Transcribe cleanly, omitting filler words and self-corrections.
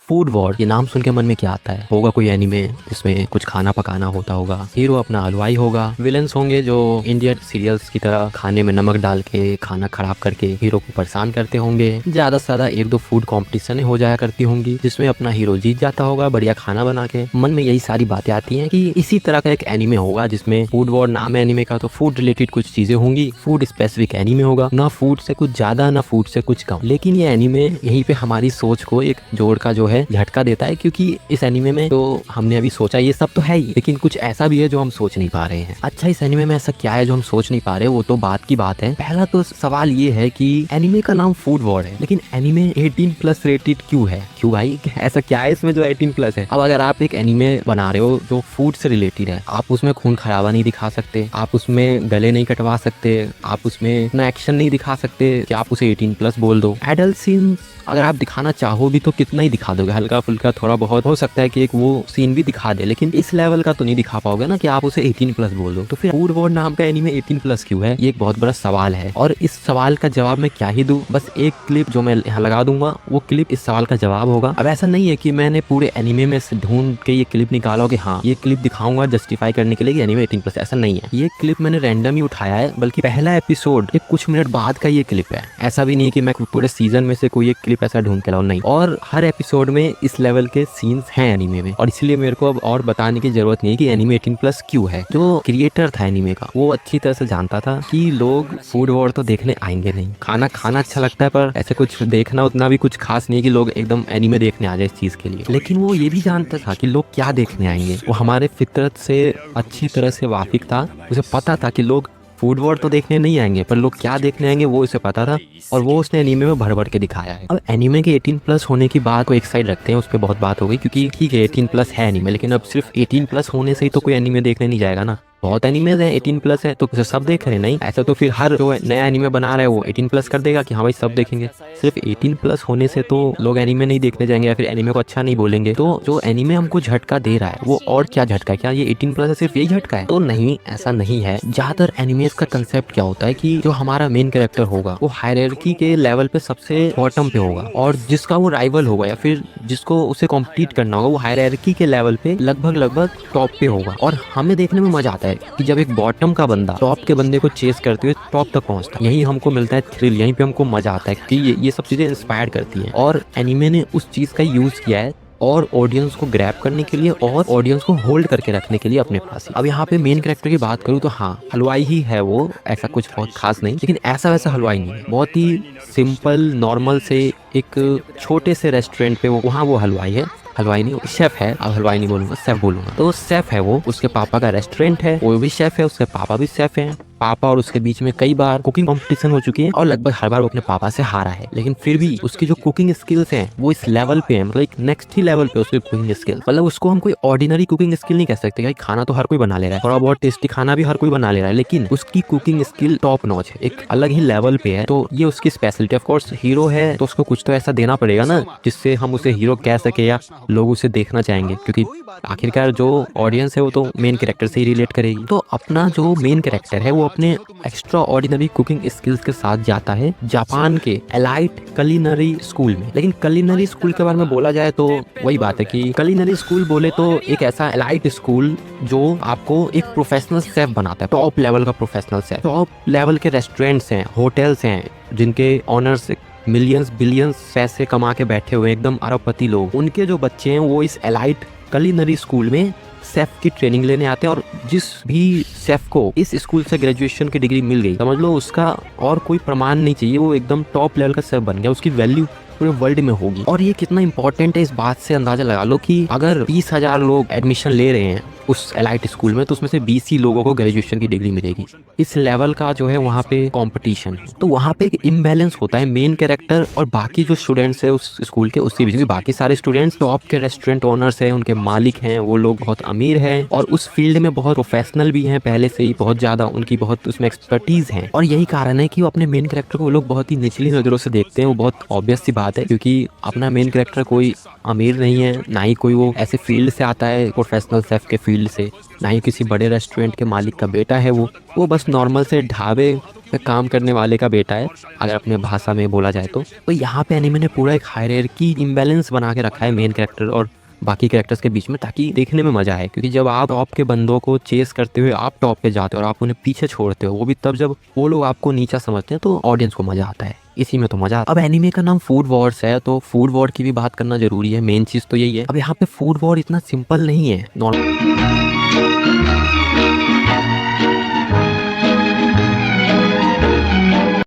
Food war, ये नाम सुन के मन में क्या आता है? होगा कोई एनीमे जिसमें कुछ खाना पकाना होता होगा, हीरो अपना हलवाई होगा, विलेंस होंगे जो इंडियन सीरियल्स की तरह खाने में नमक डाल के खाना खराब करके हीरो को परेशान करते होंगे। ज्यादा से ज्यादा एक दो फूड कॉम्पिटिशन हो जाया करती होंगी जिसमें अपना हीरो जीत जाता होगा बढ़िया खाना बना के। मन में यही सारी बातें आती हैं कि इसी तरह का एक एनीमे होगा जिसमें फूड वॉर नाम है एनीमे का, तो फूड रिलेटेड कुछ चीजें होंगी, फूड स्पेसिफिक एनीमे होगा, ना फूड से कुछ ज्यादा ना फूड से कुछ कम। लेकिन ये एनीमे यहीं पे हमारी सोच को एक जोड़ का जो है झटका देता है, क्योंकि इस एनीमे में तो हमने अभी सोचा ये सब तो है ही, लेकिन कुछ ऐसा भी है जो हम सोच नहीं पा रहे हैं। अच्छा, इस एनीमे में ऐसा क्या है जो हम सोच नहीं पा रहे, वो तो बात की बात है। पहला तो सवाल ये है कि एनीमे का नाम फूड वॉर है, लेकिन एनीमे 18+ रेटेड क्यों है? क्यों भाई, ऐसा क्या है इसमें जो 18+ है? अब अगर आप एक एनीमे बना रहे हो जो फूड से रिलेटेड है, आप उसमें खून खराबा नहीं दिखा सकते, आप उसमें गले नहीं कटवा सकते, आप उसमें इतना एक्शन नहीं दिखा सकते कि आप उसे 18+ बोल दो। एडल्ट सीन्स अगर आप दिखाना चाहो भी तो कितना ही दिखा दोगे, हल्का फुल्का थोड़ा बहुत हो सकता है कि एक वो सीन भी दिखा दे, लेकिन इस लेवल का तो नहीं दिखा पाओगे ना कि आप उसे 18+ बोल दो। तो फिर फूड वॉर नाम का एनीमे 18+ क्यों है? ये एक बहुत बड़ा सवाल है, और इस सवाल का जवाब मैं क्या ही दूं। बस एक क्लिप जो मैं यहाँ लगा दूंगा, वो क्लिप इस सवाल का जवाब होगा। अब ऐसा नहीं है कि मैंने पूरे एनीमे में से ढूंढ के ये क्लिप निकाला कि हाँ ये क्लिप दिखाऊंगा जस्टिफाई करने के लिए कि एनीमे 18+, ऐसा नहीं है। ये क्लिप मैंने रैंडम ही उठाया है, बल्कि पहला एपिसोड एक कुछ मिनट बाद का ये क्लिप है। ऐसा भी नहीं कि मैं पूरे सीजन में से कोई एक क्लिप ऐसा ढूंढ के लाऊं, नहीं। और हर एपिसोड में इस लेवल के सीन्स हैं एनीमे में, और इसलिए मेरे को अब और बताने की जरूरत नहीं है कि एनीमे 18+ क्यों है। जो क्रिएटर था एनीमे का वो अच्छी तरह से जानता था कि लोग फूड वॉर तो देखने आएंगे नहीं। खाना खाना अच्छा लगता है, पर ऐसे कुछ देखना उतना भी कुछ खास नहीं है कि लोग एकदम एनीमे देखने आ जाए इस चीज के लिए। लेकिन वो ये भी जानता था कि लोग क्या देखने आएंगे। वो हमारे फितरत से अच्छी तरह से वाकिफ था, उसे पता था कि लोग फूड वॉर तो देखने नहीं आएंगे, पर लोग क्या देखने आएंगे वो उसे पता था, और वो उसने एनीमे में भर भर के दिखाया है। अब एनीमे के 18+ होने की बात को एक साइड रखते हैं, उस पर बहुत बात हो गई, क्योंकि ठीक है 18+ है एनीमे, लेकिन अब सिर्फ 18+ होने से ही तो कोई एनीमे देखने नहीं जाएगा ना। बहुत एनीमेज है 18+ है तो सब देख रहे नहीं, ऐसा तो फिर हर जो नया एनीमे बना रहा है वो 18+ कर देगा कि हाँ भाई सब देखेंगे। सिर्फ 18+ होने से तो लोग एनीमे नहीं देखने जाएंगे या फिर एनीमे को अच्छा नहीं बोलेंगे। तो जो एनीमे हमको झटका दे रहा है वो और क्या झटका है? क्या ये 18+ है, सिर्फ यही झटका है? तो नहीं, ऐसा नहीं है। ज्यादातर एनीमेज का कंसेप्ट क्या होता है कि जो हमारा मेन कैरेक्टर होगा वो हायरार्की के लेवल पे सबसे बॉटम पे होगा, और जिसका वो राइवल होगा या फिर जिसको उसे कॉम्पीट करना होगा वो हायरार्की के लेवल पे लगभग टॉप पे होगा। और हमें देखने में मजा आता है कि जब एक बॉटम का बंदा टॉप के बंदे को चेस करते हुए टॉप तक पहुंचता है, यही हमको मिलता है थ्रिल, यहीं पे हमको मजा आता है कि ये सब चीजें इंस्पायर करती हैं। और एनीमे ने उस चीज का यूज किया है और ऑडियंस को ग्रैब करने के लिए और ऑडियंस को होल्ड करके रखने के लिए अपने पास। अब यहाँ पे मेन कैरेक्टर की बात करूँ तो हाँ हलवाई ही है वो, ऐसा कुछ बहुत खास नहीं, लेकिन ऐसा वैसा हलवाई नहीं है, बहुत ही सिंपल नॉर्मल से एक छोटे से रेस्टोरेंट पे वहाँ वो हलवाई है। हलवाई नहीं, शेफ है। अब हलवाई नहीं बोलूंगा, शेफ बोलूंगा। तो शेफ है वो, उसके पापा का रेस्टोरेंट है, वो भी शेफ है, उसके पापा भी शेफ है। पापा और उसके बीच में कई बार कुकिंग कंपटीशन हो चुकी है और लगभग हर बार वो अपने पापा से हारा है, लेकिन फिर भी उसकी जो कुकिंग स्किल्स हैं वो इस लेवल पे है, मतलब एक नेक्स्ट ही लेवल पे उसकी कुकिंग स्किल। मतलब उसको हम कोई ऑर्डिनरी कुकिंग स्किल नहीं कह सकते, क्योंकि खाना तो हर कोई बना ले रहा है, थोड़ा बहुत टेस्टी खाना भी हर कोई बना ले रहा है, लेकिन उसकी कुकिंग स्किल टॉप नॉच है, एक अलग ही लेवल पे है। तो ये उसकी स्पेशलिटी। ऑफ कोर्स हीरो है तो उसको कुछ तो ऐसा देना पड़ेगा ना जिससे हम उसे हीरो कह सके या लोग उसे देखना चाहेंगे, क्योंकि आखिरकार जो ऑडियंस है वो तो मेन कैरेक्टर से ही रिलेट करेगी। तो अपना जो मेन कैरेक्टर है वो अपने एक्स्ट्रा ऑर्डिनरी कुकिंग स्किल्स के साथ जाता है जापान के एलाइट कलिनरी स्कूल में। लेकिन कलिनरी स्कूल के बारे में बोला जाए तो वही बात है कि कलिनरी स्कूल बोले तो एक ऐसा एलाइट स्कूल जो आपको एक प्रोफेशनल शेफ बनाता है, टॉप लेवल का प्रोफेशनल शेफ। टॉप लेवल के रेस्टोरेंट्स हैं, होटल्स हैं, जिनके ऑनर्स मिलियंस बिलियंस पैसे कमा के बैठे हुए एकदम अरबपति लोग, उनके जो बच्चे हैं वो इस एलाइट कलिनरी स्कूल में शेफ की ट्रेनिंग लेने आते हैं। और जिस भी शेफ को इस स्कूल से ग्रेजुएशन की डिग्री मिल गई, समझ लो उसका और कोई प्रमाण नहीं चाहिए, वो एकदम टॉप लेवल का शेफ बन गया, उसकी वैल्यू पूरे वर्ल्ड में होगी। और ये कितना इंपॉर्टेंट है इस बात से अंदाजा लगा लो कि अगर 20,000 लोग एडमिशन ले रहे हैं उस एलाइट स्कूल में, तो उसमें से 20 ही लोगों को ग्रेजुएशन की डिग्री मिलेगी। इस लेवल का जो है वहाँ पे कंपटीशन है, तो वहाँ पे एक इम्बैलेंस होता है मेन कैरेक्टर और बाकी जो स्टूडेंट्स है उस स्कूल के, उसके बीच। बाकी सारे स्टूडेंट्स टॉप के रेस्टोरेंट ओनर्स हैं, उनके मालिक हैं, वो लोग बहुत अमीर हैं और उस फील्ड में बहुत प्रोफेशनल भी हैं, पहले से ही बहुत ज्यादा उनकी बहुत उसमें एक्सपर्टीज है। और यही कारण है कि वो अपने मेन कैरेक्टर को वो लोग बहुत ही निचली नजरों से देखते हैं। वो बहुत ऑब्वियस सी बात है, क्योंकि अपना मेन कैरेक्टर कोई अमीर नहीं है, ना ही कोई वो ऐसे फील्ड से आता है प्रोफेशनल शेफ के फील्ड फील्ड से, ना ही किसी बड़े रेस्टोरेंट के मालिक का बेटा है वो बस नॉर्मल से ढाबे पे काम करने वाले का बेटा है, अगर अपने भाषा में बोला जाए तो यहाँ पे एनीमे ने पूरा एक हायरार्की इम्बैलेंस बना के रखा है मेन कैरेक्टर और बाकी कैरेक्टर्स के बीच में, ताकि देखने में मजा आए। क्योंकि जब आप टॉप के बंदों को चेस करते हुए आप टॉप पे जाते हो और आप उन्हें पीछे छोड़ते हो, वो भी तब जब वो लोग आपको नीचा समझते हैं, तो ऑडियंस को मजा आता है। इसी में तो मजा आता है। अब एनीमे का नाम फूड वॉर्स है, तो फूड वॉर की भी बात करना जरूरी है। मेन चीज तो यही है। अब यहाँ पे फूड वॉर इतना सिंपल नहीं है।